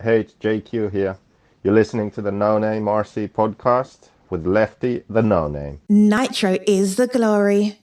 Hey, it's JQ here. You're listening to the No Name RC podcast with Lefty the No Name. Nitro is the glory.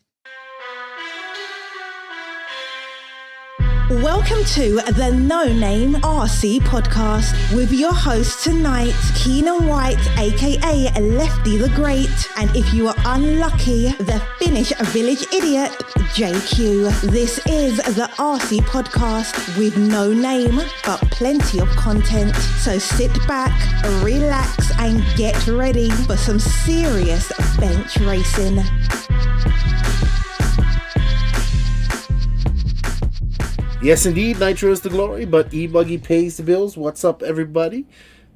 Welcome to the No Name RC podcast with your host tonight, Keenan White, aka Lefty the Great, and if you are unlucky, the Finnish village idiot, JQ. This is the RC podcast with no name, but plenty of content. So sit back, relax, and get ready for some serious bench racing. Yes, indeed, Nitro is the glory, but e-buggy pays the bills. What's up, everybody?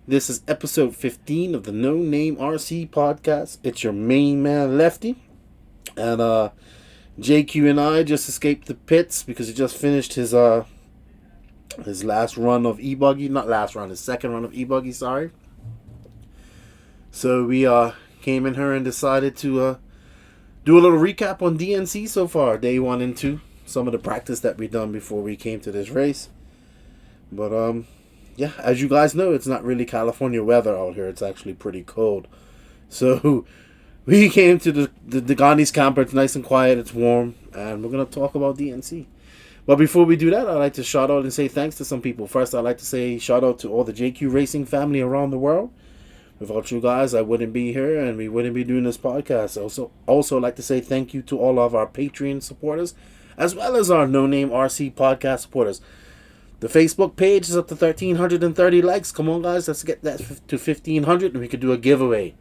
This is episode 15 of the No Name RC podcast. It's your main man, Lefty. And JQ and I just escaped the pits because he just finished his last run of e-buggy. Not last run, his second run of e-buggy, sorry. So we came in here and decided to do a little recap on DNC so far, day 1 and 2. Some of the practice that we done before we came to this race. But yeah, as you guys know, it's not really California weather out here. It's actually pretty cold. So we came to the Degani's camper. It's nice and quiet. It's warm. And we're going to talk about DNC. But before we do that, I'd like to shout out and say thanks to some people. First, I'd like to say shout out to all the JQ Racing family around the world. Without you guys, I wouldn't be here and we wouldn't be doing this podcast. Also like to say thank you to all of our Patreon supporters, as well as our No Name RC podcast supporters. The Facebook page is up to 1,330 likes. Come on, guys, let's get that to 1,500 and we could do a giveaway.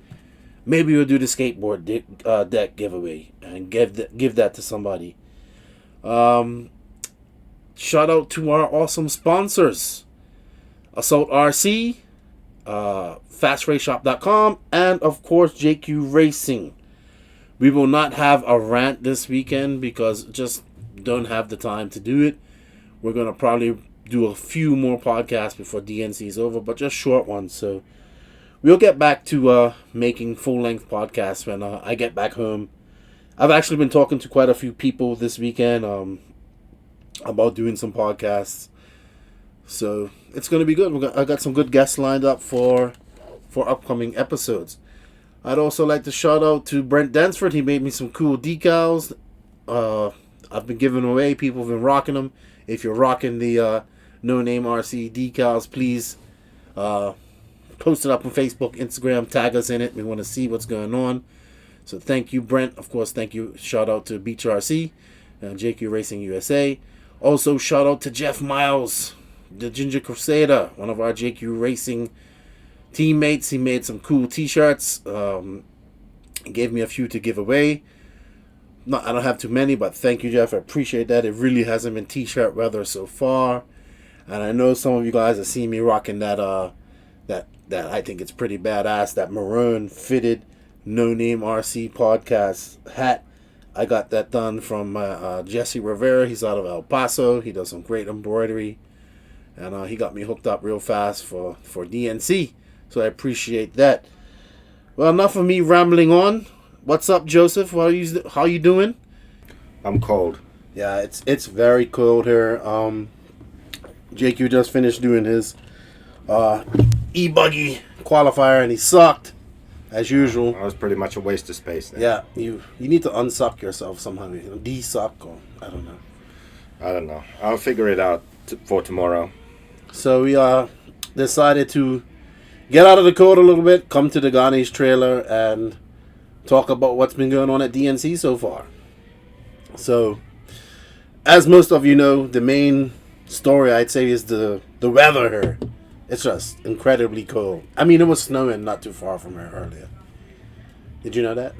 Maybe we'll do the skateboard deck giveaway and give that to somebody. Shout out to our awesome sponsors, Assault RC, FastRaceShop.com, and of course JQ Racing. We will not have a rant this weekend because just don't have the time to do it. We're going to probably do a few more podcasts before DNC is over, but just short ones. So we'll get back to making full-length podcasts when I get back home. I've actually been talking to quite a few people this weekend about doing some podcasts. So it's going to be good. I got some good guests lined up for upcoming episodes. I'd also like to shout out to Brent Densford. He made me some cool decals. I've been giving away. People have been rocking them. If you're rocking the No Name RC decals, please post it up on Facebook, Instagram, tag us in it. We want to see what's going on. So thank you, Brent. Of course, thank you. Shout out to Beach RC and JQ Racing USA. Also, shout out to Jeff Miles, the Ginger Crusader, one of our JQ Racing teammates. He made some cool t-shirts. He gave me a few to give away. I don't have too many, but thank you, Jeff. I appreciate that. It really hasn't been t-shirt weather so far, and I know some of you guys have seen me rocking that I think it's pretty badass, that maroon fitted No Name RC podcast hat. I got that done from Jesse Rivera. He's out of El Paso. He does some great embroidery, and he got me hooked up real fast for DNC. So I appreciate that. Well, enough of me rambling on. What's up, Joseph? How you doing? I'm cold. Yeah, it's very cold here. JQ just finished doing his e-buggy qualifier and he sucked as usual. That was pretty much a waste of space there. Yeah, you need to unsuck yourself somehow. De-suck or I don't know. I'll figure it out for tomorrow. So we decided to get out of the cold a little bit, come to Degani's trailer and talk about what's been going on at DNC so far. So, as most of you know, the main story I'd say is the weather here. It's just incredibly cold. I mean, it was snowing not too far from here earlier. Did you know that?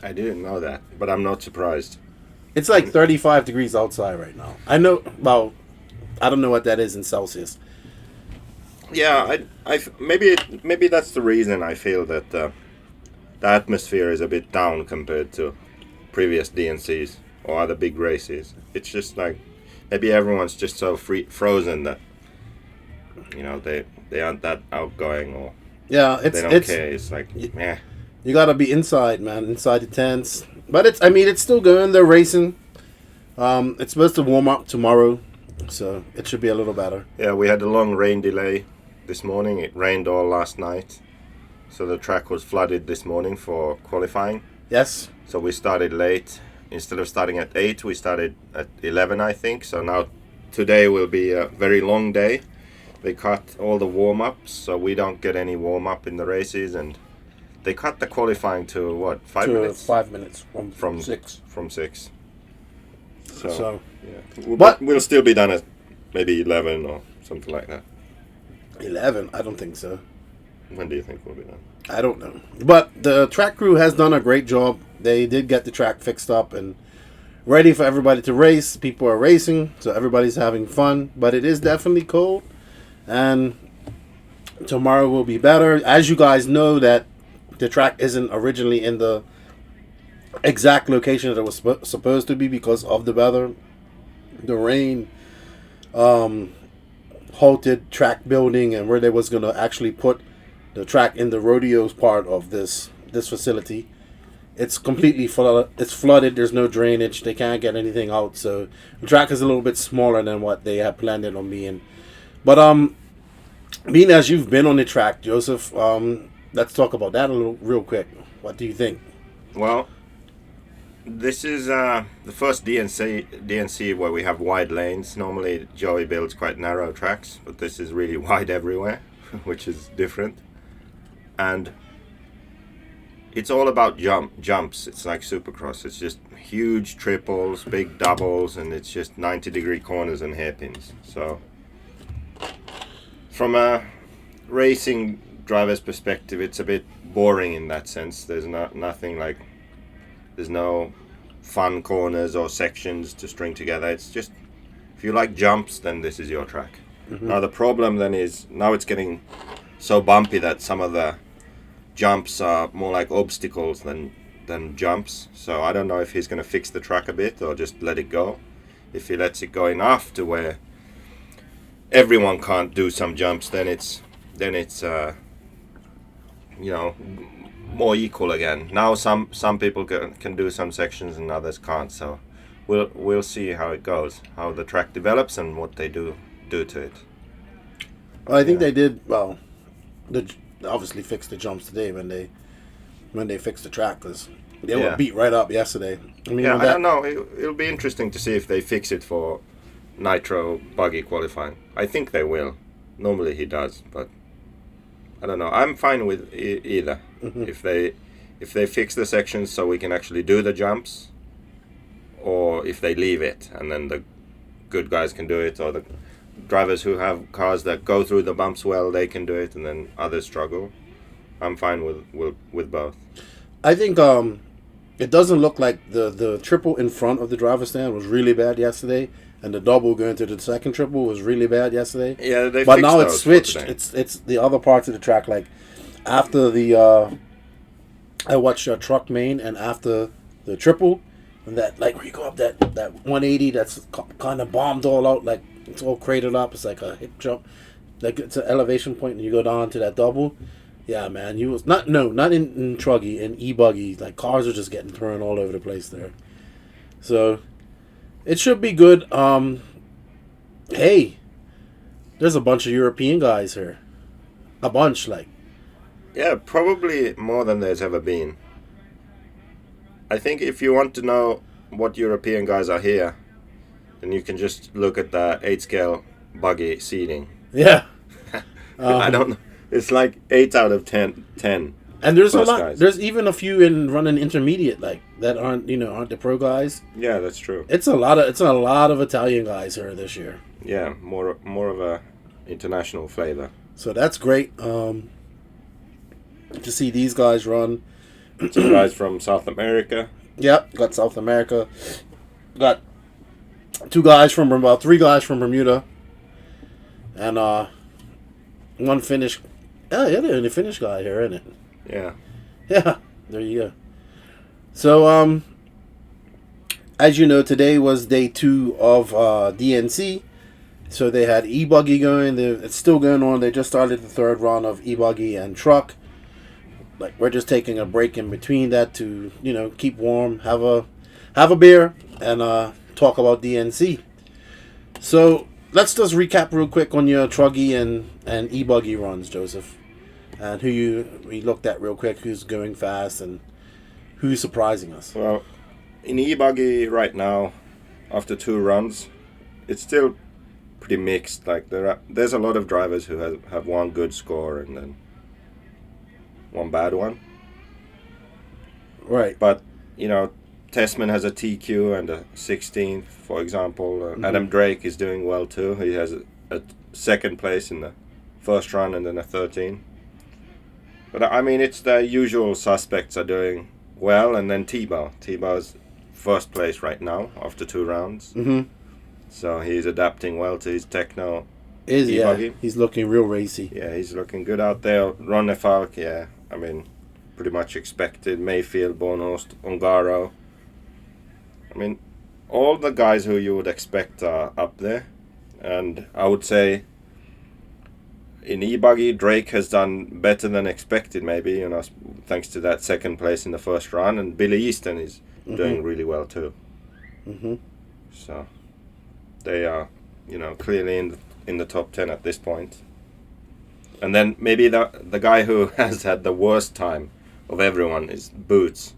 I didn't know that, but I'm not surprised. It's like 35 degrees outside right now. I know, well, I don't know what that is in Celsius. Yeah, maybe that's the reason I feel that the atmosphere is a bit down compared to previous DNCs or other big races. It's just like maybe everyone's just so frozen that they aren't that outgoing or they don't care. It's like you gotta be inside, man, inside the tents. But it's still going. They're racing. It's supposed to warm up tomorrow, so it should be a little better. Yeah, we had a long rain delay. this morning. It rained all last night, so the track was flooded this morning for qualifying. Yes. So we started late. Instead of starting at 8, we started at 11, I think. So now today will be a very long day. They cut all the warm-ups, so we don't get any warm-up in the races, and they cut the qualifying to what, 5 minutes? 5 minutes From 6. From 6. So yeah. But we'll still be done at maybe 11 or something like that. 11? I don't think so. When do you think we'll be done? I don't know. But the track crew has done a great job. They did get the track fixed up and ready for everybody to race. People are racing, so everybody's having fun. But it is definitely cold. And tomorrow will be better. As you guys know, that the track isn't originally in the exact location that it was supposed to be because of the weather. The rain halted track building, and where they was going to actually put the track in the rodeos part of this facility. It's completely flooded. It's flooded. There's no drainage. They can't get anything out. So the track is a little bit smaller than what they had planned it on being. But being as you've been on the track, Joseph, let's talk about that a little real quick. What do you think? Well, this is the first DNC where we have wide lanes. Normally Joey builds quite narrow tracks, but this is really wide everywhere, which is different. And it's all about jumps. It's like Supercross. It's just huge triples, big doubles, and it's just 90-degree corners and hairpins. So from a racing driver's perspective, it's a bit boring in that sense. There's nothing like, there's no fun corners or sections to string together. It's just, if you like jumps, then this is your track. Mm-hmm. Now the problem then is, now it's getting so bumpy that some of the jumps are more like obstacles than jumps. So I don't know if he's going to fix the track a bit or just let it go. If he lets it go enough to where everyone can't do some jumps, then it's more equal again. Now some people can do some sections and others can't. So we'll see how it goes, how the track develops and what they do to it. Well, I think they did well. They obviously fixed the jumps today when they fixed the track, because they were beat right up yesterday. I mean, I don't know. It'll be interesting to see if they fix it for Nitro buggy qualifying. I think they will. Normally he does, but I don't know. I'm fine with either. Mm-hmm. If they fix the sections so we can actually do the jumps, or if they leave it and then the good guys can do it, or the drivers who have cars that go through the bumps well, they can do it, and then others struggle. I'm fine with both. I think it doesn't look like the triple in front of the driver's stand was really bad yesterday, and the double going to the second triple was really bad yesterday. Yeah, but now it's switched. It's the other parts of the track, like after the I watched truck main, and after the triple, and that, like, where you go up that 180 that's kind of bombed all out, like it's all cratered up. It's like a hip jump, like it's an elevation point, and you go down to that double. Yeah, man, you was not in Truggy, in e-buggy, like cars are just getting thrown all over the place there. So it should be good. Hey, there's a bunch of European guys here. A bunch, like. Yeah, probably more than there's ever been. I think if you want to know what European guys are here, then you can just look at the 8-scale buggy seating. Yeah. I don't know. It's like 8 out of 10. And there's a lot. Guys. There's even a few in running intermediate, like that aren't the pro guys. Yeah, that's true. It's a lot of Italian guys here this year. Yeah, more of a international flavor. So that's great. To see these guys run. Some guys from South America. Yep, got South America. Got 3 guys from Bermuda, and one Finnish. Oh, yeah, the only Finnish guy here, isn't it? Yeah. Yeah, there you go. So, as you know, today was day 2 of DNC. So they had e-buggy going. It's still going on. They just started the 3rd round of e-buggy and truck. Like, we're just taking a break in between that to, keep warm, have a beer, and talk about DNC. So let's just recap real quick on your Truggy and e-buggy runs, Joseph. And we looked at real quick, who's going fast and who's surprising us. Well, in e-buggy right now, after 2 runs, it's still pretty mixed. Like there's a lot of drivers who have one good score and then one bad one. Right. But, Tessman has a TQ and a 16th, for example. Adam Drake is doing well too. He has a second place in the first run and then a 13. But I mean, it's the usual suspects are doing well, and then T-Bow. T-Bow's first place right now after 2 rounds. Mm-hmm. So he's adapting well to his techno. Yeah, he's looking real racy. Yeah, he's looking good out there. Ron Falk, yeah, I mean, pretty much expected. Mayfield, Bornhorst, Ungaro. I mean, all the guys who you would expect are up there. And I would say in e-buggy, Drake has done better than expected, maybe, thanks to that second place in the first run. And Billy Easton is doing really well too. Mm-hmm. So they are, clearly in the top 10 at this point. And then maybe the guy who has had the worst time of everyone is Boots.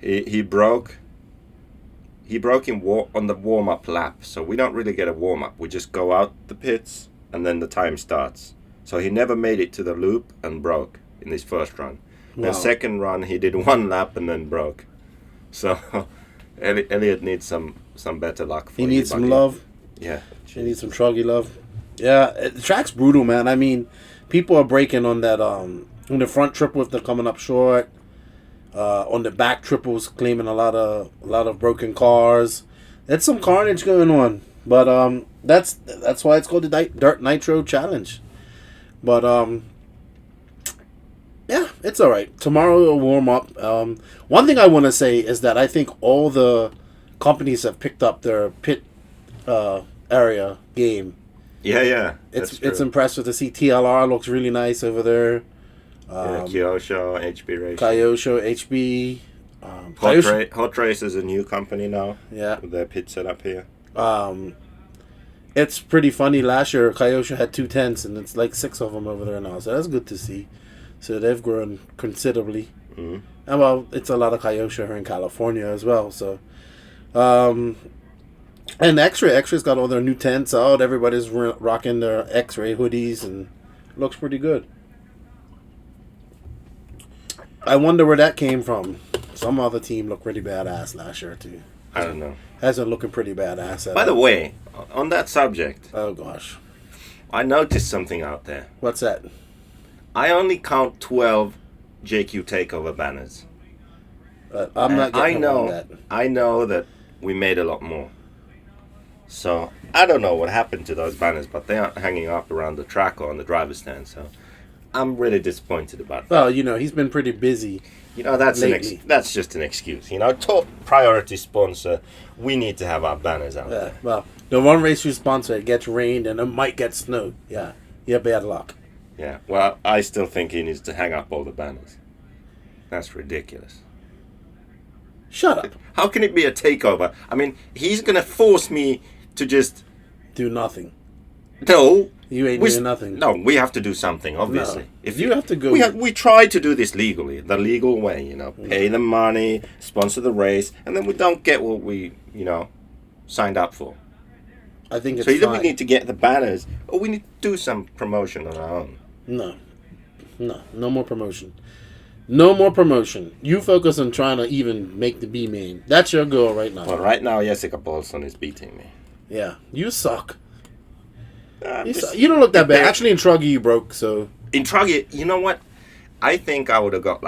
He broke on the warm-up lap, so we don't really get a warm-up. We just go out the pits and then the time starts. So he never made it to the loop and broke in his first run. Wow. The second run he did 1 lap and then broke. So Elliot needs some better luck. He needs some love. Yeah. He needs some Truggy love. Yeah, the track's brutal, man. I mean, people are breaking on that on the front triple if they're coming up short. On the back triples, claiming a lot of broken cars. There's some carnage going on, but that's why it's called the Dirt Nitro Challenge. But yeah, it's all right. Tomorrow will warm up. One thing I want to say is that I think all the companies have picked up their pit area game. Yeah. It's impressive to see. TLR looks really nice over there. Kyosho, HB Racing. Kyosho, HB. Hot Race is a new company now. Yeah. With their pit set up here. It's pretty funny. Last year, Kyosho had 2 tents, and it's like 6 of them over there now. So that's good to see. So they've grown considerably. Mm-hmm. And well, it's a lot of Kyosho here in California as well. So, and X-Ray's got all their new tents out. Everybody's rocking their X-Ray hoodies, and it looks pretty good. I wonder where that came from. Some other team looked pretty badass last year too. I don't know. Hasn't looking pretty badass. By the way, on that subject. Oh gosh. I noticed something out there. What's that? I only count 12 JQ Takeover banners. I'm not getting on that. I know that we made a lot more. So, I don't know what happened to those banners, but they aren't hanging up around the track or on the driver's stand, so I'm really disappointed about that. Well, he's been pretty busy. That's just an excuse. Top priority sponsor, we need to have our banners out there. Well, the one race you sponsor, it gets rained and it might get snowed. Yeah, you have bad luck. Yeah, well, I still think he needs to hang up all the banners. That's ridiculous. Shut up. How can it be a takeover? I mean, he's going to force me to just do nothing. No. You ain't doing nothing. No, we have to do something, obviously. No. If you have to go... We try to do this legally, the legal way, pay the money, sponsor the race, and then we don't get what we, signed up for. I think it's so either fine. we need to get the banners, or we need to do some promotion on our own. No more promotion. No more promotion. You focus on trying to even make the B main. That's your goal right now. Well, right now, Jessica Paulson is beating me. Yeah, you suck. You don't look that bad. Actually, in Truggy, you broke, so... In Truggy, you know what? I think I would have got,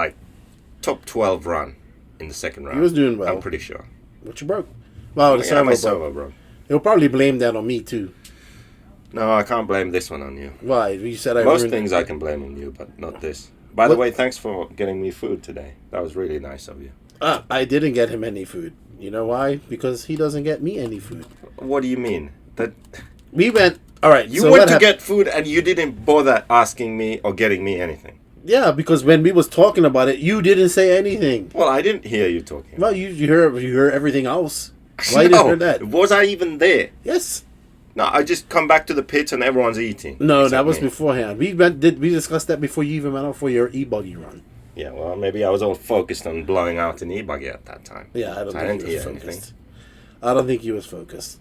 top 12 run in the second round. He was doing well. I'm pretty sure. But you broke. Well, my servo broke. He'll probably blame that on me, too. No, I can't blame this one on you. Why? You said Most things I can blame on you, but not this. By the way, thanks for getting me food today. That was really nice of you. I didn't get him any food. You know why? Because he doesn't get me any food. What do you mean? We went... All right. You went to get food and you didn't bother asking me or getting me anything. Yeah, because when we was talking about it, you didn't say anything. Well, I didn't hear you talking. Well, you heard everything else. Why didn't you hear that? Was I even there? Yes. No, I just come back to the pits and everyone's eating. No, except that was me. beforehand. We discussed that before you even went out for your e-buggy run. Yeah, well, maybe I was all focused on blowing out an e-buggy at that time. Yeah, I don't So think didn't he was hear focused. anything. I don't think he was focused.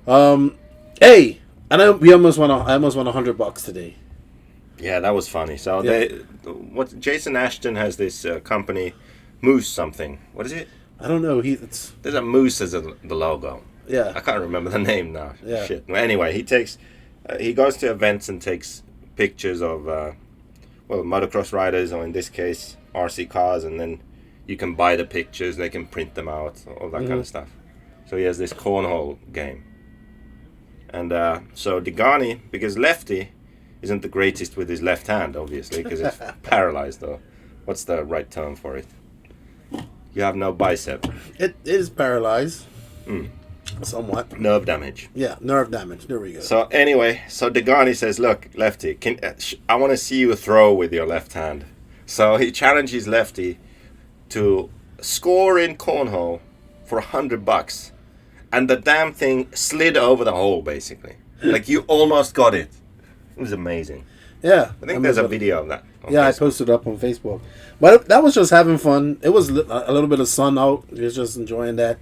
Hey, I know we almost won. I almost won $100 today. Yeah, that was funny. So Yeah. Jason Ashton has this company, Moose something. What is it? I don't know. There's a moose as the logo. I Yeah. can't remember the name now. Yeah. Shit. Well, anyway, he goes to events and takes pictures of motocross riders, or in this case RC cars, and then you can buy the pictures. They can print them out, all that kind of stuff. So he has this cornhole game, and so Degani, because Lefty isn't the greatest with his left hand, obviously, because he's paralyzed. Or what's the right term for it? You have no bicep. It is paralyzed. Somewhat. Nerve damage. Yeah, nerve damage. There we go. So anyway, Degani says, "Look, Lefty, I want to see you throw with your left hand." So he challenges Lefty to score in cornhole for $100, and the damn thing slid over the hole, basically. Like, you almost got it. It was amazing. Yeah. I think there's a video of that. on Yeah, I Facebook. posted up on Facebook. But that was just having fun. It was a little bit of sun out. We was just enjoying that.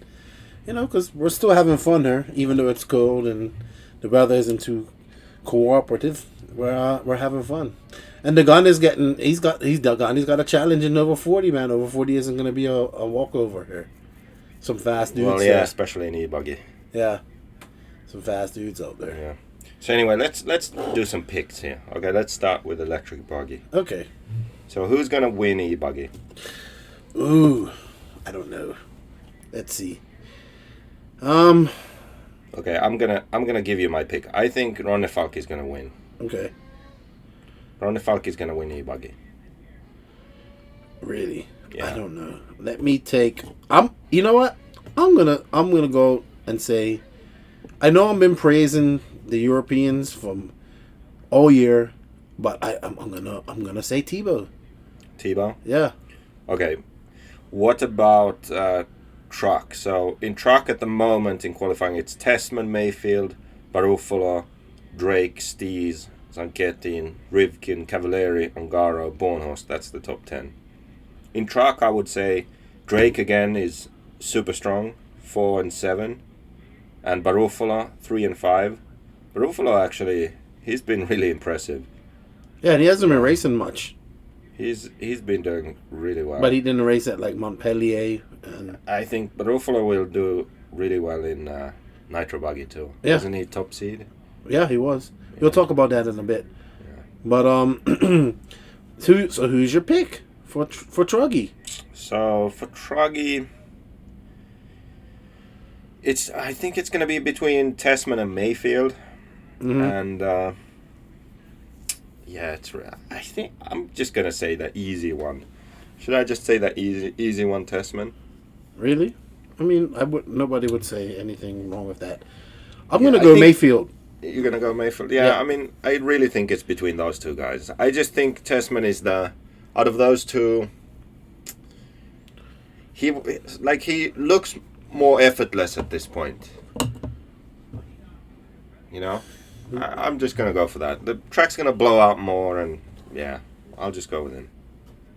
You know, because we're still having fun here, even though it's cold and the weather isn't too cooperative. We're having fun. And Degani's he's got a challenge in over 40, man. Over 40 isn't going to be a walkover here. Some fast dudes. Well, yeah, there. especially in e-buggy. Yeah. Some fast dudes out there. Yeah. So anyway, let's do some picks here. Okay, let's start with electric buggy. Okay. So who's gonna win e-buggy? Ooh, I don't know. Let's see. Okay, I'm gonna give you my pick. I think Ronne Falk is gonna win. Okay. Ronne Falk is gonna win e-buggy. Really? Yeah. I don't know. Let me take. You know what? I'm gonna go and say. I know I've been praising the Europeans from all year, but I'm gonna say Tebow. Tebow. Yeah. Okay. What about truck? So in truck at the moment in qualifying, it's Tessman, Mayfield, Barufalo, Drake, Stees, Zanketin, Rivkin, Cavalieri, Ongaro, Bornhorst. That's the top 10. In truck, I would say Drake again is super strong, 4 and 7, and Barufalo 3 and 5. Barufalo actually, he's been really impressive. Yeah, and he hasn't been racing much, He's been doing really well. but he didn't race at like Montpellier. And I think Barufalo will do really well in Nitro Buggy too. Yeah. Wasn't he top seed? yeah, he was. We'll talk about that in a bit. Yeah. But so who's your pick for Truggy? So for Truggy, I think it's going to be between Tessman and Mayfield, and I think I'm just going to say the easy one. Should I just say the easy one, Tessman? Really? I mean, nobody would say anything wrong with that. I'm Yeah, gonna I go think- Mayfield. You're going to go Mayfield? Yeah, Yeah. I mean, I really think it's between those two guys. I just think Tessman is out of those two, he looks more effortless at this point. You know? I'm just going to go for that. The track's going to blow out more, and yeah, I'll just go with him.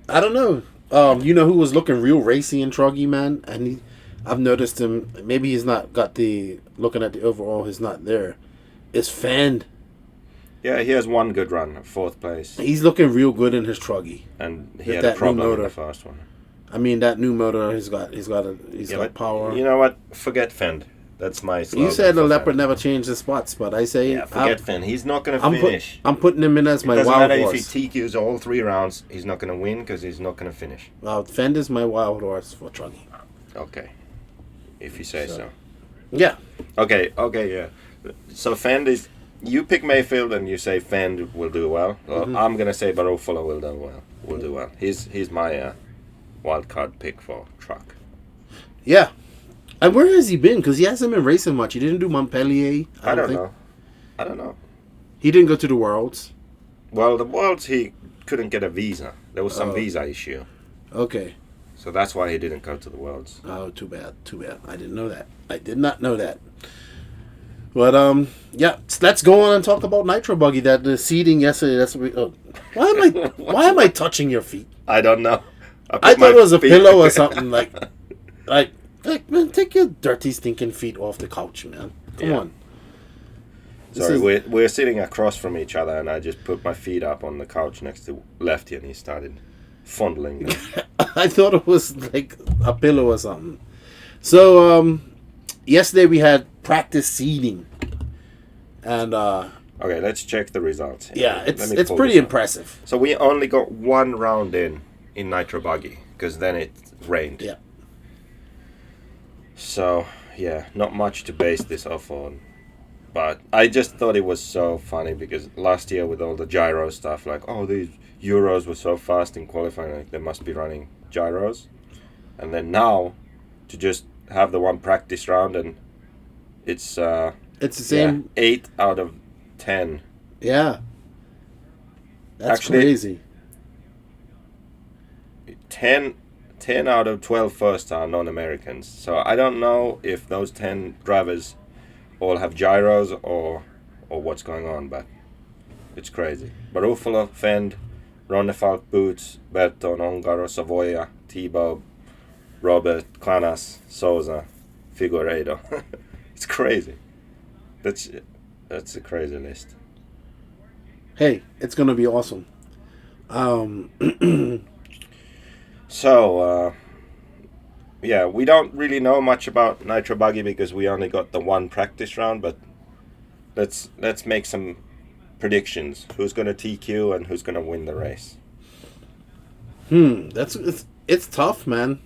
I don't know. You know who was looking real racy and Truggy, man? And I've noticed him. Maybe he's not got looking at the overall. He's not there. It's Fend. Yeah, he has one good run, 4th place, He's looking real good in his Truggy. and he With had a that new problem in motor. the first one. I mean, that new motor. He's got But power. You know what? Forget Fend. That's my slogan. You said the for leopard Fend. never changed his spots, but I say Yeah, forget Fend. He's not going to I'm finish. putting him in as my It doesn't wild matter horse. if he TQs all 3 rounds, he's not going to win because he's not going to finish. Fend is my wild horse for Truggy. Okay. If you say so. Yeah. Okay, yeah. So Fend is... You pick Mayfield and you say Fend will do well. Well, I'm going to say Barufalo will do well. He's my wild card pick for truck. Yeah. And where has he been? Because he hasn't been racing much. He didn't do Montpellier. I don't know. He didn't go to the Worlds. Well, the Worlds, he couldn't get a visa. There was some visa issue. Okay. So that's why he didn't go to the Worlds. Oh, too bad. I didn't know that. I did not know that. But yeah, let's go on and talk about Nitro Buggy. That the seating yesterday. That's what we. Why am I touching your feet? I don't know. I thought it was a pillow or something. Like, man, take your dirty, stinking feet off the couch, man. Come on. Sorry, we're sitting across from each other, and I just put my feet up on the couch next to Lefty, and he started fondling them. I thought it was like a pillow or something. So, yesterday we had practice seeding, and okay, let's check the results here. Yeah, it's pretty impressive. So we only got one round in Nitro Buggy, because then it rained. Yeah. So, yeah, not much to base this off on. But I just thought it was so funny, because last year with all the gyro stuff, like, oh, these Euros were so fast in qualifying, like they must be running gyros. And then now, to just have the one practice round, and it's the same. 8 out of 10. Yeah. That's Actually, crazy. 10 out of 12 first are non-Americans. So I don't know if those 10 drivers all have gyros or what's going on, but it's crazy. Barufalo, Fend, Ronnefalk, Boots, Berton, Ongaro, Savoia, Tebow, Robert, Clanas, Souza, Figueiredo. It's crazy. That's a crazy list. Hey, it's gonna be awesome. So, yeah, we don't really know much about Nitro Buggy because we only got the one practice round, but let's make some predictions. Who's going to TQ and who's going to win the race? It's tough, man.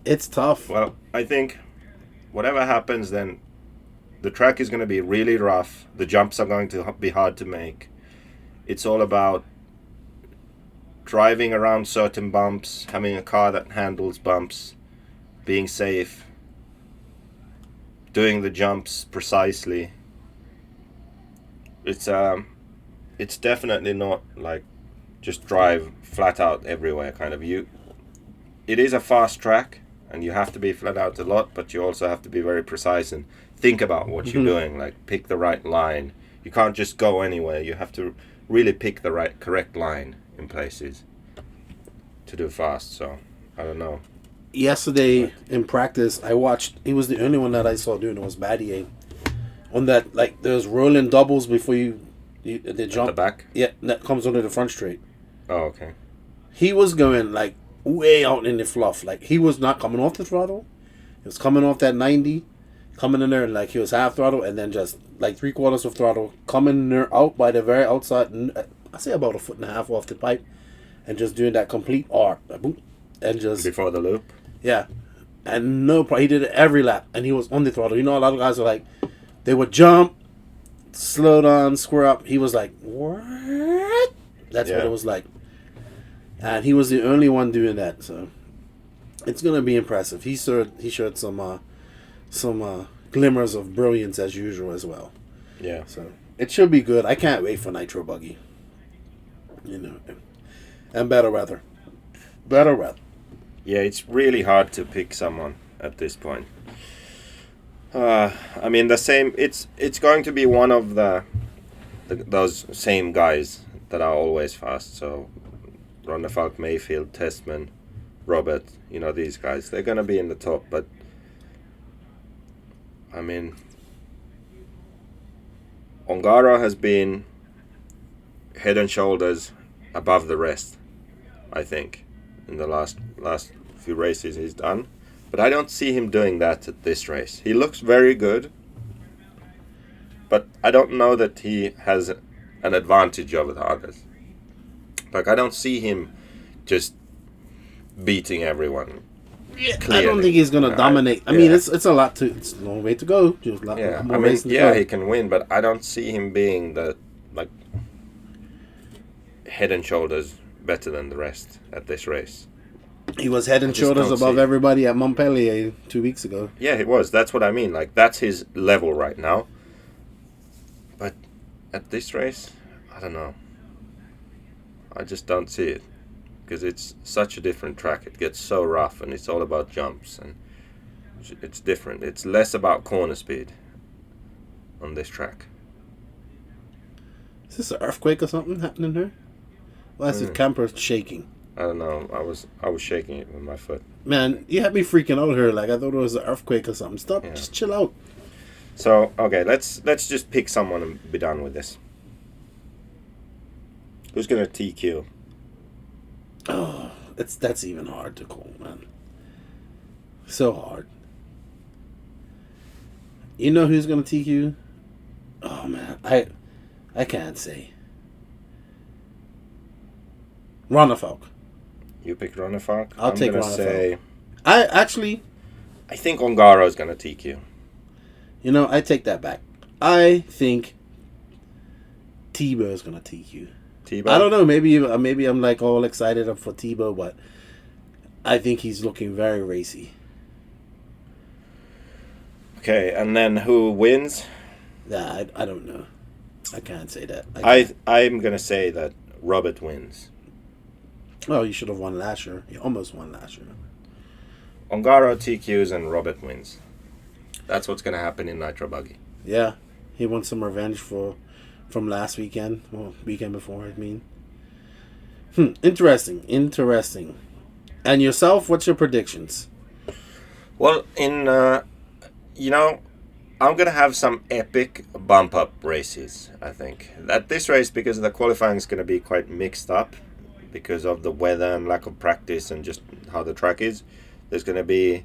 It's tough. Well, I think whatever happens, then the track is going to be really rough. The jumps are going to be hard to make. It's all about driving around certain bumps, having a car that handles bumps, being safe, doing the jumps precisely. It's definitely not like just drive flat out everywhere kind of. It is a fast track and you have to be flat out a lot, but you also have to be very precise and think about what you're doing, like pick the right line. You can't just go anywhere. You have to really pick the correct line in places to do fast. So I don't know. Yesterday in practice, I watched. He was the only one that I saw doing it was Battier. On that, like there's rolling doubles before they jump. At the back? Yeah, that comes under the front straight. Oh, okay. He was going like way out in the fluff. Like he was not coming off the throttle. He was coming off that 90, coming in there like he was half throttle, and then just like 3/4 of throttle, coming there out by the very outside. I say about 1.5 feet off the pipe, and just doing that complete arc, boom, and just before the loop. Yeah, and no problem. He did it every lap, and he was on the throttle. You know, a lot of guys are like, they would jump, slow down, square up. He was like, what? That's what it was like. And he was the only one doing that, so it's gonna be impressive. He showed some glimmers of brilliance as usual as well. Yeah. So it should be good. I can't wait for Nitro Buggy. You know, and better weather. Yeah, it's really hard to pick someone at this point. I mean, the same. It's going to be one of those same guys that are always fast. So, Ronnefalk, Mayfield, Testman, Robert. You know, these guys. They're going to be in the top. But I mean, Ongaro has been head and shoulders above the rest, I think, in the last few races he's done. But I don't see him doing that at this race. He looks very good, but I don't know that he has an advantage over the others. Like, I don't see him just beating everyone. Yeah, clearly. I don't think he's going to dominate. I mean, it's a long way to go. Just a lot more racing to go. He can win, but I don't see him being the, like, head and shoulders better than the rest at this race. He was head and shoulders above everybody at Montpellier 2 weeks ago. Yeah, he was. That's what I mean. Like, that's his level right now. But at this race, I don't know. I just don't see it. Because it's such a different track. It gets so rough, and it's all about jumps. And it's different. It's less about corner speed. on this track. Is this an earthquake or something happening here? Well, that's the camper shaking. I don't know. I was shaking it with my foot. Man, you had me freaking out here. Like I thought it was an earthquake or something. Stop. Yeah. Just chill out. So okay, let's just pick someone and be done with this. Who's gonna TQ? Oh, that's even hard to call, man. So hard. You know who's gonna TQ? Oh man, I can't say. Ronafalk. You pick Ronafalk? I'll take gonna Ronafalk. say, I think Ongaro's gonna TQ. You know, I take that back. I think Tebow is gonna TQ. Tebow? I don't know. Maybe I'm like all excited up for Tebow, but I think he's looking very racy. Okay, and then who wins? Nah, I don't know. I can't say that. I'm gonna say that Robert wins. Oh, you should have won last year. You almost won last year. Ongaro TQs and Robert wins. That's what's gonna happen in Nitro Buggy. Yeah, he wants some revenge from last weekend. Well, weekend before, I mean. Interesting. And yourself, what's your predictions? Well, I'm gonna have some epic bump up races. I think that this race, because the qualifying is gonna be quite mixed up because of the weather and lack of practice and just how the track is. There's gonna be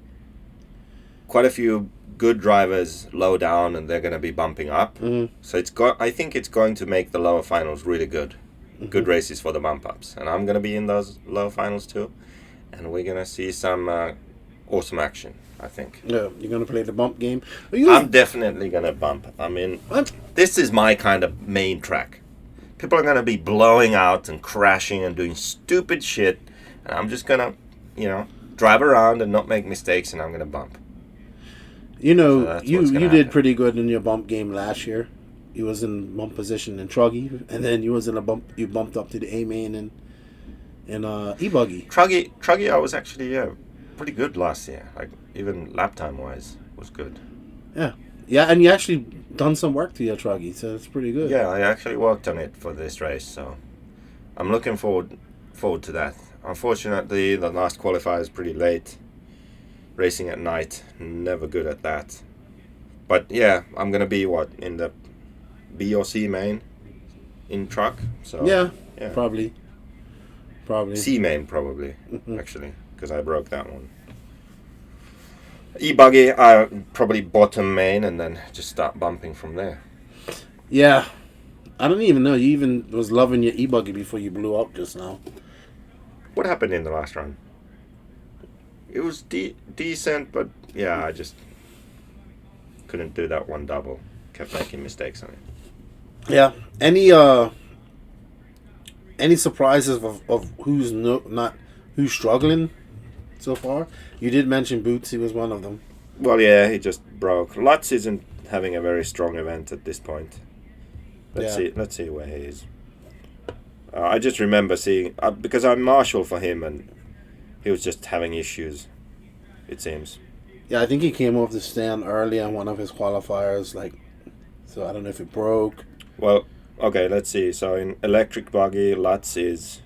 quite a few good drivers low down, and they're gonna be bumping up. Mm-hmm. So I think it's going to make the lower finals really good. Mm-hmm. Good races for the bump ups, and I'm gonna be in those lower finals too, and we're gonna see some awesome action. I think. Yeah, you're gonna play the bump game. I'm definitely gonna bump. I mean, this is my kind of main track. People are gonna be blowing out and crashing and doing stupid shit, and I'm just gonna, drive around and not make mistakes, and I'm gonna bump. You know, So you did pretty good in your bump game last year. You was in bump position in Truggy, and then you was in a bump. You bumped up to the A main and e-buggy. Truggy, I was actually pretty good last year. Like even lap time wise, was good. Yeah, and you actually done some work to your Truggy, so it's pretty good. Yeah, I actually worked on it for this race, so I'm looking forward to that. Unfortunately, the last qualifier is pretty late. Racing at night, never good at that. But yeah, I'm gonna be in the B or C main in truck. So yeah. Probably. C main probably, actually, because I broke that one. E-buggy, I probably bottom main and then just start bumping from there. Yeah. I don't even know. You even was loving your e-buggy before you blew up just now. What happened in the last run? It was decent, but yeah, I just couldn't do that one double. Kept making mistakes on it. Yeah. Any surprises of who's who's struggling so far? You did mention Boots. He was one of them. Well, yeah, he just broke. Lutz isn't having a very strong event at this point. Let's see where he is. I just remember seeing because I'm marshal for him, and he was just having issues. It seems. Yeah, I think he came off the stand early on one of his qualifiers. So I don't know if it broke. Well, okay, let's see. So in electric buggy, Lutz is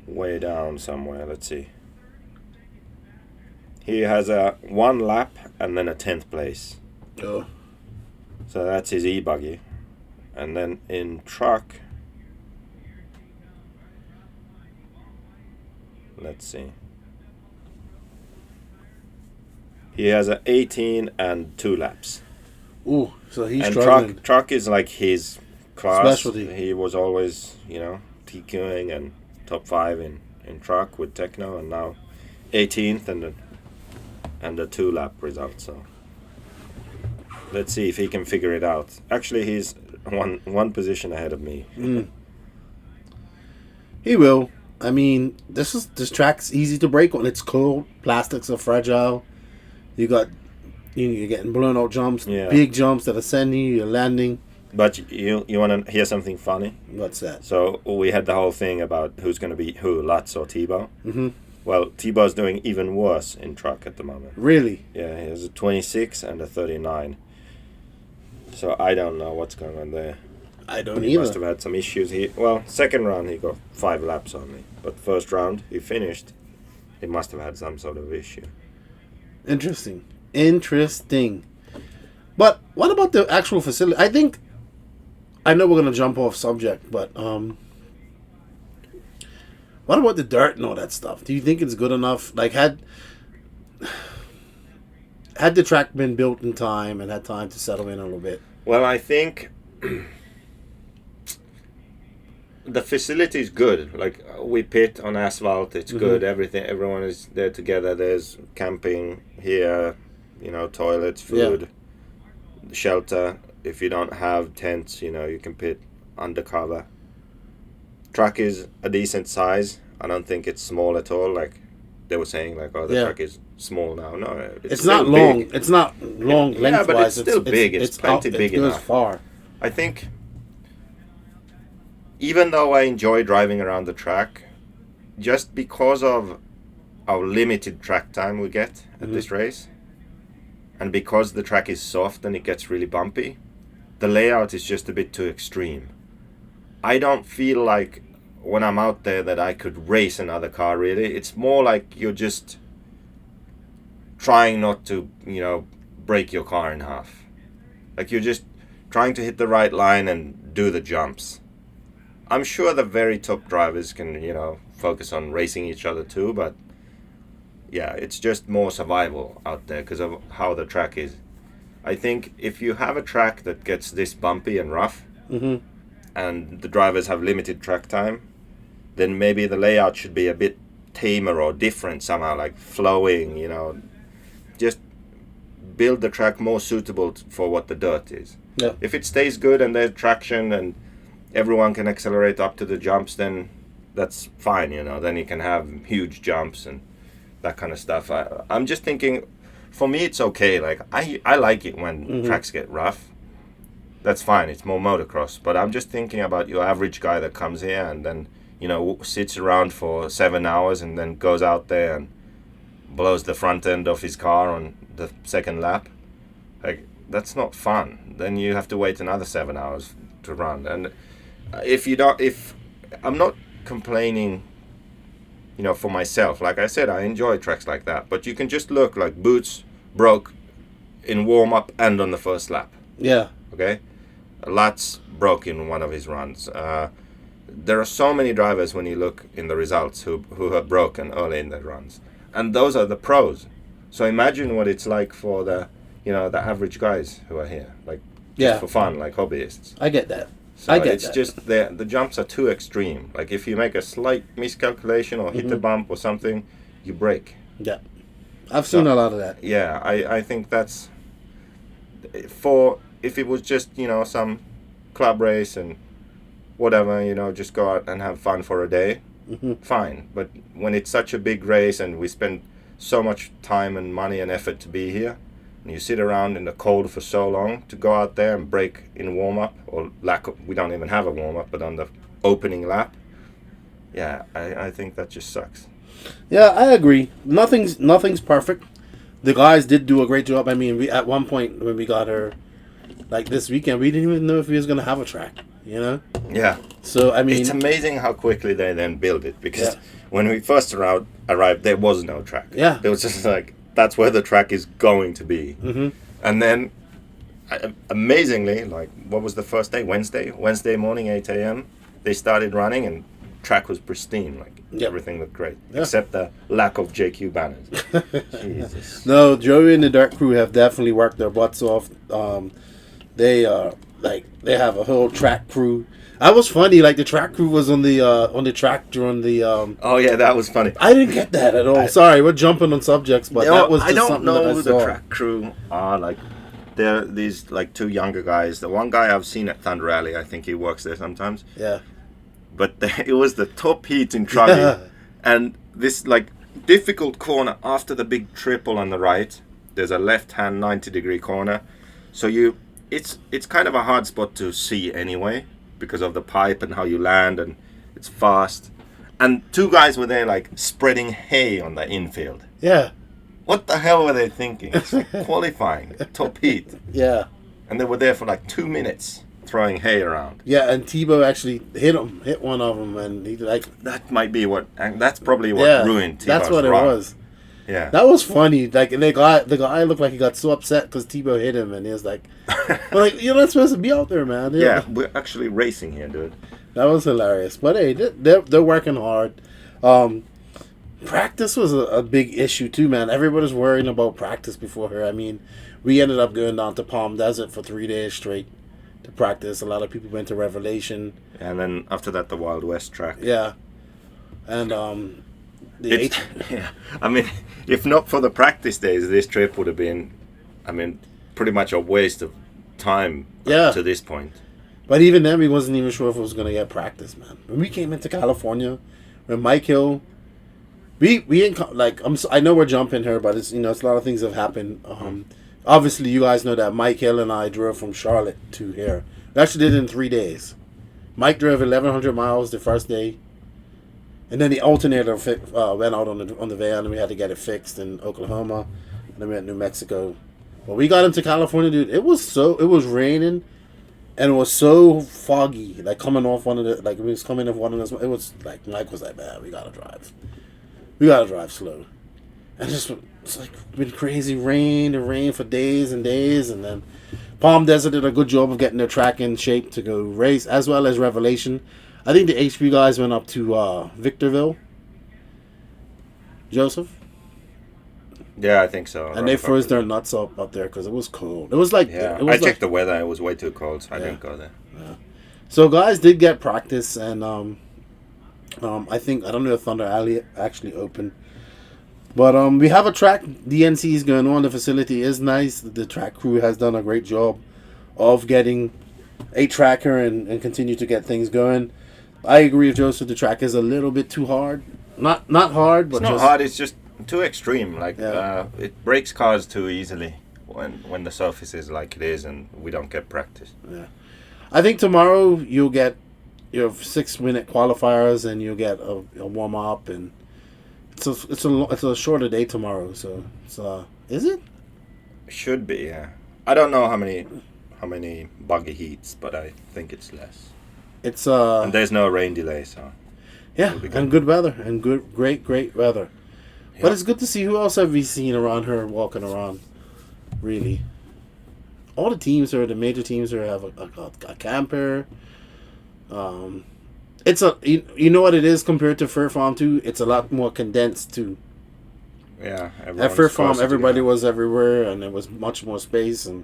way down somewhere. Let's see. He has a 1 lap and then a 10th place. Oh. So that's his e-buggy. And then in truck, let's see. He has a 18 and 2 laps. Ooh, so he's and struggling. Truck is like his class. Specialty. He was always, TQing and top 5 in truck with Techno, and now 18th and the 2 lap result. So let's see if he can figure it out. Actually, he's one position ahead of me. He will. I mean, this track's easy to break on. It's cold. Plastics are fragile. You're getting blown out jumps, big jumps that are sending you. You're landing. But you want to hear something funny? What's that? So we had the whole thing about who's going to be who, Lutz or Tebow. Mm-hmm. Well, Tebow's doing even worse in truck at the moment. Really? Yeah, he has a 26 and a 39. So I don't know what's going on there. I don't He either. must have had some issues. Second round he got 5 laps on me, but first round he finished. He must have had some sort of issue. Interesting. But what about the actual facility? I know we're gonna jump off subject, but what about the dirt and all that stuff? Do you think it's good enough? Like, had the track been built in time and had time to settle in a little bit? Well, I think the facility is good. Like, we pit on asphalt, it's good. Everyone is there together. There's camping here, toilets, food, shelter. If you don't have tents, you can pit undercover. Track is a decent size. I don't think it's small at all. Like they were saying, the track is small now. No, it's not long. Big. It's not long lengthwise. Yeah, but it's still big. It's plenty big enough. It goes far. I think, even though I enjoy driving around the track, just because of our limited track time we get at this race, and because the track is soft and it gets really bumpy, the layout is just a bit too extreme. I don't feel like when I'm out there that I could race another car, really. It's more like you're just trying not to, break your car in half. Like you're just trying to hit the right line and do the jumps. I'm sure the very top drivers can, focus on racing each other too, but yeah, it's just more survival out there because of how the track is. I think if you have a track that gets this bumpy and rough, and the drivers have limited track time, then maybe the layout should be a bit tamer or different somehow, like flowing, just build the track more suitable for what the dirt is. Yeah. If it stays good and there's traction and everyone can accelerate up to the jumps, then that's fine, then you can have huge jumps and that kind of stuff. I'm just thinking, for me it's okay. Like I like it when tracks get rough. That's fine, it's more motocross. But I'm just thinking about your average guy that comes here and then, sits around for 7 hours and then goes out there and blows the front end of his car on the second lap. Like, that's not fun. Then you have to wait another 7 hours to run. And if I'm not complaining, for myself. Like I said, I enjoy tracks like that. But you can just look, like Boots broke in warm-up and on the first lap. Yeah. Okay? Lutz broke in one of his runs. There are so many drivers when you look in the results who have broken early in their runs. And those are the pros. So imagine what it's like for the average guys who are here. Like, just for fun, like hobbyists. I get that. So it's just the jumps are too extreme. Like if you make a slight miscalculation or hit a bump or something, you break. Yeah. I've seen a lot of that. Yeah, I think that's if it was just, some club race and whatever, just go out and have fun for a day, fine. But when it's such a big race and we spend so much time and money and effort to be here, and you sit around in the cold for so long, to go out there and break in warm-up, or we don't even have a warm-up, but on the opening lap, yeah, I think that just sucks. Yeah, I agree. Nothing's perfect. The guys did do a great job. I mean, we at one point when we got her, like this weekend, we didn't even know if we was gonna have a track. Yeah. So I mean, it's amazing how quickly they then build it, because when we first arrived, there was no track. Yeah. There was just like, that's where the track is going to be. And then, amazingly, like, what was the first day? Wednesday morning, 8 a.m. They started running and track was pristine. Like, everything looked great, except the lack of JQ banners. Jesus. No, Joey and the Dark Crew have definitely worked their butts off. They have a whole track crew. I was funny, like the track crew was on the track during the. Oh yeah, that was funny. I didn't get that at all. Sorry, we're jumping on subjects, but that was just something that I saw. I don't know who the track crew are. Like, they're these like two younger guys. The one guy I've seen at Thunder Alley, I think he works there sometimes. Yeah. But it was the top heat in Truggy, and this like difficult corner after the big triple on the right. There's a left-hand 90-degree corner, so it's kind of a hard spot to see anyway, because of the pipe and how you land, and it's fast. And two guys were there like spreading hay on the infield. Yeah. What the hell were they thinking? It's like qualifying, top heat. Yeah. And they were there for like 2 minutes throwing hay around. Yeah, and Tebow actually hit one of them, and he like... That might be and that's probably what ruined Tebow's that's what run. it was. Yeah. That was funny. Like, the guy looked like he got so upset because Tebow hit him, and he was like, you're not supposed to be out there, man. Yeah, we're actually racing here, dude. That was hilarious. But hey, they're working hard. Practice was a big issue too, man. Everybody's worrying about practice before her. I mean, we ended up going down to Palm Desert for 3 days straight to practice. A lot of people went to Revelation. And then after that, the Wild West track. Yeah. And yeah. I mean, if not for the practice days, this trip would have been, pretty much a waste of time to this point. But even then, we wasn't even sure if it was going to get practice, man. When we came into California, when Mike Hill, I know we're jumping here, but it's it's a lot of things have happened. Obviously, you guys know that Mike Hill and I drove from Charlotte to here. We actually did it in 3 days. Mike drove 1,100 miles the first day, and then the alternator went out on the van, and we had to get it fixed in Oklahoma, and then we had New Mexico. When we got into California, dude, it was raining, and it was so foggy. Like coming off one of the we was coming off one of those. It was like Mike was like, "Man, we gotta drive slow," and it's like been crazy rain for days and days, and then Palm Desert did a good job of getting their track in shape to go race, as well as Revelation. I think the HB guys went up to Victorville. Joseph? Yeah, I think so. And they froze their nuts up there because it was cold. It was like... Yeah, I checked the weather. It was way too cold, so I didn't go there. Yeah. So guys did get practice, and I think... I don't know if Thunder Alley actually opened. But we have a track. DNC is going on. The facility is nice. The track crew has done a great job of getting a tracker and continue to get things going. I agree with Joseph. The track is a little bit too hard. Not hard, but it's not hard. It's just too extreme. Like it breaks cars too easily when the surface is like it is, and we don't get practice. Yeah, I think tomorrow you'll get your 6-minute qualifiers, and you'll get a warm up, and it's a shorter day tomorrow. So is it? Should be. Yeah. I don't know how many buggy heats, but I think it's less. It's and there's no rain delay, so yeah, and good weather, and great weather. Yep. But it's good to see. Who else have we seen around here walking around? Really, all the major teams have a camper. It's you know what it is compared to Fur Farm too. It's a lot more condensed too. Yeah, at Fur Farm everybody was everywhere, and there was much more space, and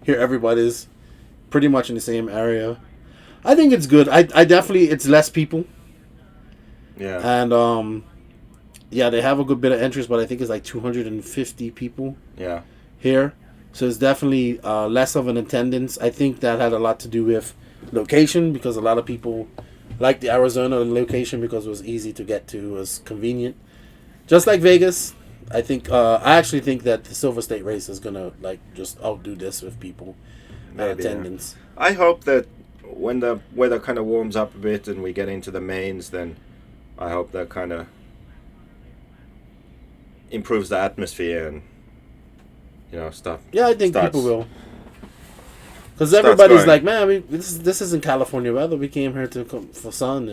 here everybody's pretty much in the same area. I think it's good. I definitely, it's less people. Yeah. And they have a good bit of interest, but I think it's like 250 people. Yeah. Here, so it's definitely less of an attendance. I think that had a lot to do with location, because a lot of people like the Arizona location because it was easy to get to, it was convenient. Just like Vegas, I actually think that the Silver State race is gonna just outdo this with people and attendance. Yeah. I hope that when the weather kind of warms up a bit and we get into the mains, then I hope that kind of improves the atmosphere and stuff. Yeah, I think people will. Because everybody's like, man, this isn't California weather. We came here for sun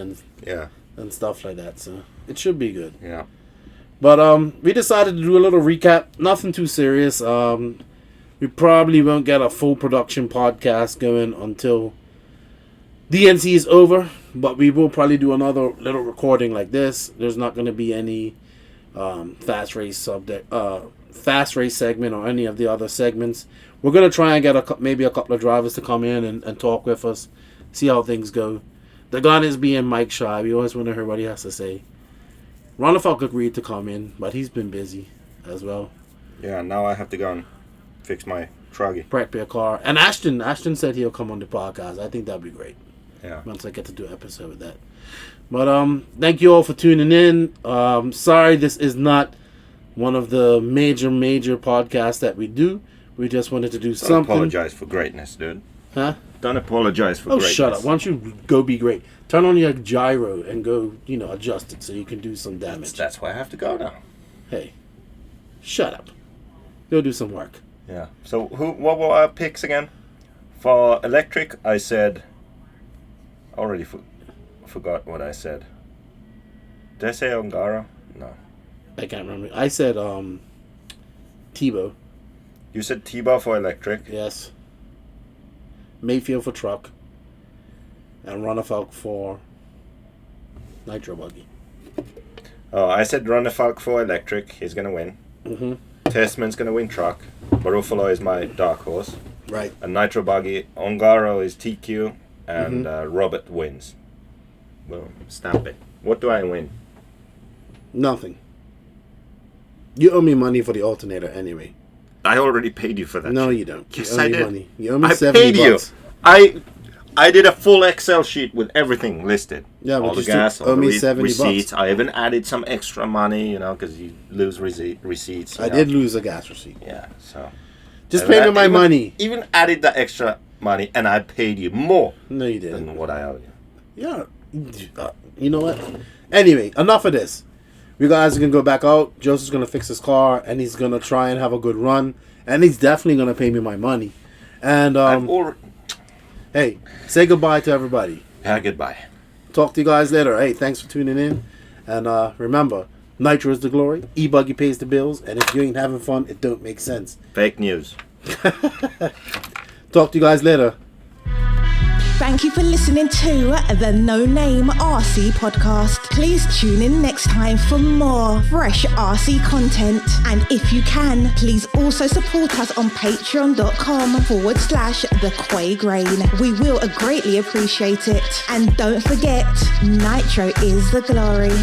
and stuff like that. So it should be good. Yeah. But we decided to do a little recap. Nothing too serious. We probably won't get a full production podcast going until DNC is over. But we will probably do another little recording like this. There's not going to be any fast race segment or any of the other segments. We're going to try and get maybe a couple of drivers to come in and talk with us, see how things go. Degani is being Mike shy. We always want to hear what he has to say. Ronald Falk agreed to come in, but he's been busy as well. Yeah, now I have to go and fix my truggy. Prepare a car. And Ashton said he'll come on the podcast. I think that'd be great. Yeah. Once I get to do an episode with that. But thank you all for tuning in. Sorry this is not one of the major podcasts that we do. We just wanted to do something. Don't apologize for greatness, dude. Huh? Don't apologize for greatness. Oh, shut up. Why don't you go be great? Turn on your gyro and go, adjust it so you can do some damage. That's why I have to go now. Hey, shut up. Go do some work. Yeah. So what were our picks again? For electric, I said. Already forgot what I said. Did I say Ongaro? No. I can't remember. I said Tebow. You said T-Bar for electric. Yes. Mayfield for truck. And Runnefalk for Nitro buggy. Oh, I said Runnefalk for electric. He's gonna win. Mm-hmm. Testman's gonna win truck. Barufalo is my dark horse. Right. And Nitro buggy. Ongaro is TQ, and Robert wins. Well, stamp it. What do I win? Nothing. You owe me money for the alternator anyway. I already paid you for that. No, shit. you don't. Yes, you owe I me did. money. You owe me I $70. paid you. I did a full Excel sheet with everything listed. Yeah, but all the you still gas, all owe the me $70. receipts. I even added some extra money, because you lose receipts. I did lose a gas receipt. Yeah, so. Just pay me my money. Even added the extra money, and I paid you more No, you didn't. than what I owe you. Yeah. You know what? Anyway, enough of this. You guys are going to go back out. Joseph's going to fix his car, and he's going to try and have a good run. And he's definitely going to pay me my money. And, hey, say goodbye to everybody. Yeah, goodbye. Talk to you guys later. Hey, thanks for tuning in. And remember, Nitro is the glory. E-Buggy pays the bills. And if you ain't having fun, it don't make sense. Fake news. Talk to you guys later. Thank you for listening to the No Name RC podcast. Please tune in next time for more fresh RC content. And if you can, please also support us on patreon.com/The Quay Grain. We will greatly appreciate it. And don't forget, Nitro is the glory.